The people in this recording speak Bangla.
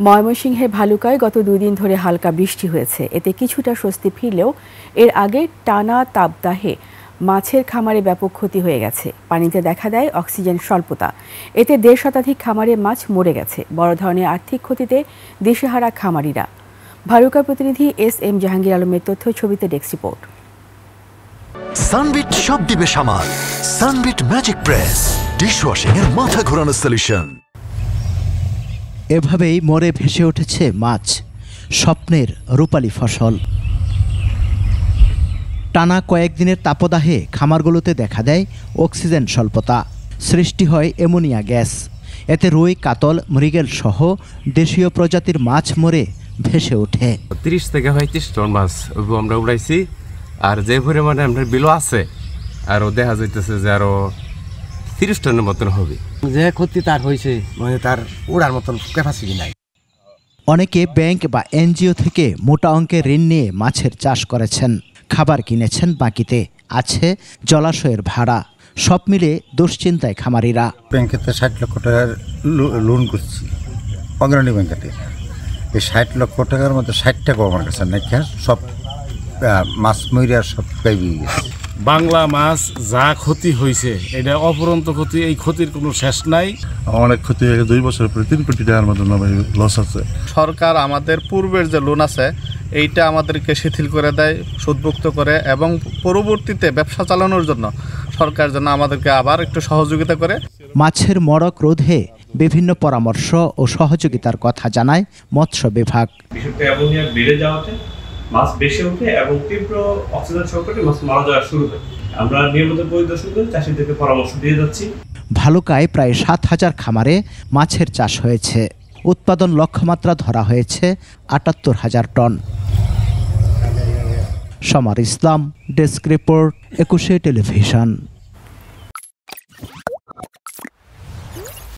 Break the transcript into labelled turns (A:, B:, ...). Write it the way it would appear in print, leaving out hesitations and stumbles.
A: ময়মনসিংহের ভালুকায় গত 2 দিন ধরে হালকা বৃষ্টি হয়েছে। এতে কিছুটা স্বস্তি ফিরলেও এর আগে টানা তাপদাহে মাছের খামারে ব্যাপক ক্ষতি হয়ে গেছে। পানিতে দেখা দেয় অক্সিজেন স্বল্পতা। এতে 1.5 শতাধিক খামারে মাছ মরে গেছে। বড় ধরনের আর্থিক ক্ষতিতে দিশেহারা খামারিরা। ভালুকার প্রতিনিধি SM জাহাঙ্গীর আলমের তথ্য ছবিতে ডেস্ক রিপোর্ট।
B: সানবিট সব দিবে সামাল। সানবিট ম্যাজিক প্রেস ডিশওয়াশিং এর মাথা ঘোরানো সলিউশন।
C: এভাবেই মরে ভেসে উঠেছে মাছ, স্বপ্নের রূপালী ফসল। টানা কয়েকদিনের তাপদাহে খামারগুলোতে দেখা দেয় অক্সিজেন স্বল্পতা, সৃষ্টি হয় অ্যামোনিয়া গ্যাস। এতে রুই, কাতল, মৃগেল সহ দেশীয় প্রজাতির মাছ মরে ভেসে ওঠে।
D: 30 থেকে 35 টন মাছ আমরা উড়াইছি। আর যে পরিমাণে আমরা বিলো আছে আরও দেখা যাইতেছে যে আরো 30 টনের মতন হবে।
E: যে ক্ষতি তার হয়েছে মানে তার ওড়ার মতন ক্যাপাসিটি নাই।
C: অনেকে ব্যাংক বা NGO থেকে মোটা অঙ্কের ঋণ নিয়ে মাছের চাষ করেছেন, খাবার কিনেছেন, বাকিতে আছে জলাশয়ের ভাড়া। সব মিলে দুশ্চিন্তায় খামারিরা।
F: ব্যাংকেতে 60 লক্ষ টাকার লোন করছি, অগ্রণী ব্যাংকেতে। এই 60 লক্ষ টাকার মধ্যে 60 টাকা আমার কাছে নাই, সব মাছ মরিয়া সব গাইবে গেছে।
G: বাংলা মাছ যা ক্ষতি হয়েছে এটা অপরন্ত ক্ষতি, এই ক্ষতির কোনো শেষ নাই।
H: অনেক ক্ষতি হয়ে 2 বছরের পরে 3 কোটি টাকার মতো লস আছে।
I: সরকার আমাদের পূর্বের যে লোন আছে এইটা আমাদেরকে শিথিল করে দেয়, সুদমুক্ত করে, এবং পরবর্তীতে ব্যবসা চালানোর জন্য সরকার যেন আমাদেরকে আবার একটু সহযোগিতা করে।
C: মাছের মড়ক রোধে বিভিন্ন পরামর্শ ও সহযোগিতার কথা জানায় মৎস্য বিভাগ।
J: বিষাক্ত অ্যামোনিয়া বেড়ে যাওয়াতে মাছ বেশি ওঠে এবং তীব্র অক্সিজেন সংকটে মাছ মারা যাওয়া শুরু হয়। আমরা নিয়মিত পরিদর্শন করে চাষিদেরকে পরামর্শ দিয়ে যাচ্ছি।
C: ভালুকায় প্রায় 7000 খামারে মাছের চাষ হয়েছে। উৎপাদন লক্ষ্যমাত্রা ধরা হয়েছে ৭৮,০০০ টন। সমার ইসলাম, ডেস্ক রিপোর্ট, ২১ টেলিভিশন।